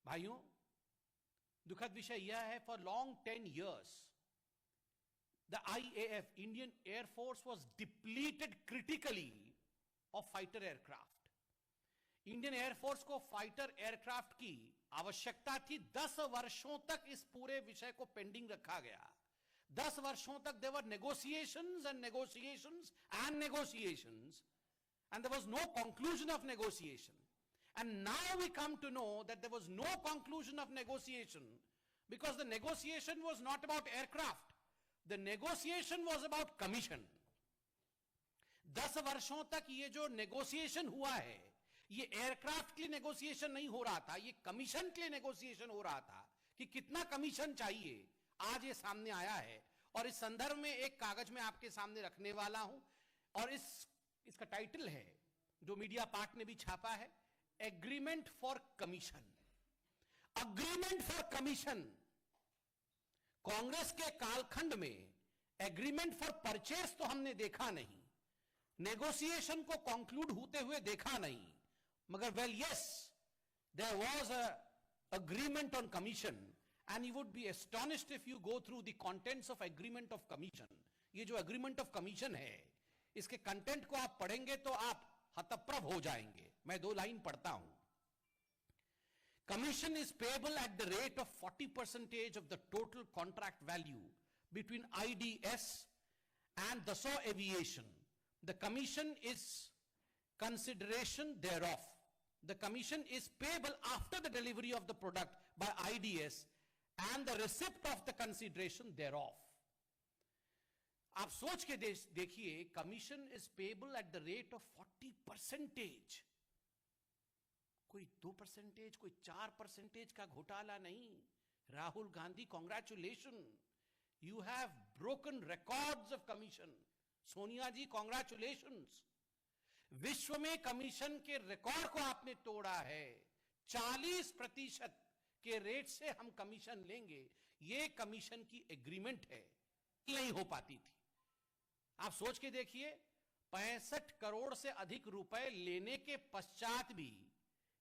भाइयों, दुखद विषय यह है, for long 10 years the IAF, Indian Air Force, was depleted critically of fighter aircraft. Indian air force को फाइटर एयरक्राफ्ट की आवश्यकता थी। 10 वर्षों तक इस पूरे विषय को पेंडिंग रखा गया। 10 वर्षों तक देवर negotiations and negotiations and negotiations, and there was no conclusion of negotiation. And now we come to know that there was no conclusion of negotiation because the negotiation was not about aircraft. The negotiation was about commission. 10 वर्षों तक ये जो negotiation हुआ है, ये aircraft के लिए negotiation नहीं हो रहा था, ये कमीशन के लिए नेगोशिएशन हो रहा था कि कितना कमीशन चाहिए। आज ये सामने आया है और इस संदर्भ में एक कागज में आपके सामने रखने वाला हूं और इसका टाइटल है, जो मीडिया पार्ट ने भी छापा है, agreement for commission. Agreement for commission. Congress के कालखंड में एग्रीमेंट फॉर परचेस तो हमने देखा नहीं, नेगोशिएशन को कंक्लूड होते हुए देखा नहीं, मगर well yes, there was a agreement on commission and you would be astonished if you go through the contents of agreement of commission. ये जो एग्रीमेंट ऑफ कमीशन है, इसके कंटेंट को आप पढ़ेंगे तो आप हतप्रभ हो जाएंगे। मैं 2 लाइन पढ़ता हूं। Commission is payable at the rate of 40% of the total contract value between IDS and Dassault Aviation. The commission is consideration thereof. The commission is payable after the delivery of the product by IDS and the receipt of the consideration thereof. आप सोच के देखिए, commission is payable at the rate of 40%। कोई 2%, कोई 4% का घोटाला नहीं। Rahul Gandhi, congratulation, you have broken records of commission. Sonia ji, congratulation, विश्व में कमीशन के रिकॉर्ड को आपने तोड़ा है। 40% के रेट से हम कमीशन लेंगे, यह कमीशन की एग्रीमेंट है, नहीं हो पाती थी। आप सोच के देखिए, 65 करोड़ से अधिक रुपए लेने के पश्चात भी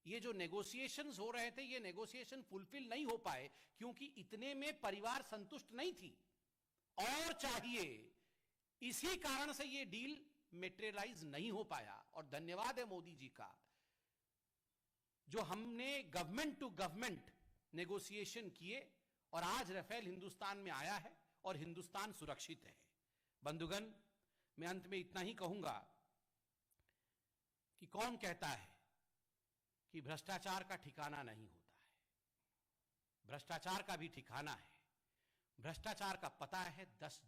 ये जो नेगोशिएशंस हो रहे थे, ये नेगोशिएशन फुलफिल नहीं हो पाए क्योंकि इतने में परिवार संतुष्ट नहीं थी और चाहिए। इसी कारण से ये डील मेटेरियलाइज नहीं हो पाया। और धन्यवाद है मोदी जी का, जो हमने गवर्नमेंट टू गवर्नमेंट नेगोशिएशन किए और आज राफेल हिंदुस्तान में आया है और हिंदुस्तान सुरक्षित है। बंधुगण, मैं अंत में इतना ही कहूंगा कि कौन कहता है कि भ्रष्टाचार का ठिकाना नहीं होता है? भ्रष्टाचार का भी ठिकाना है। भ्रष्टाचार का पता है 10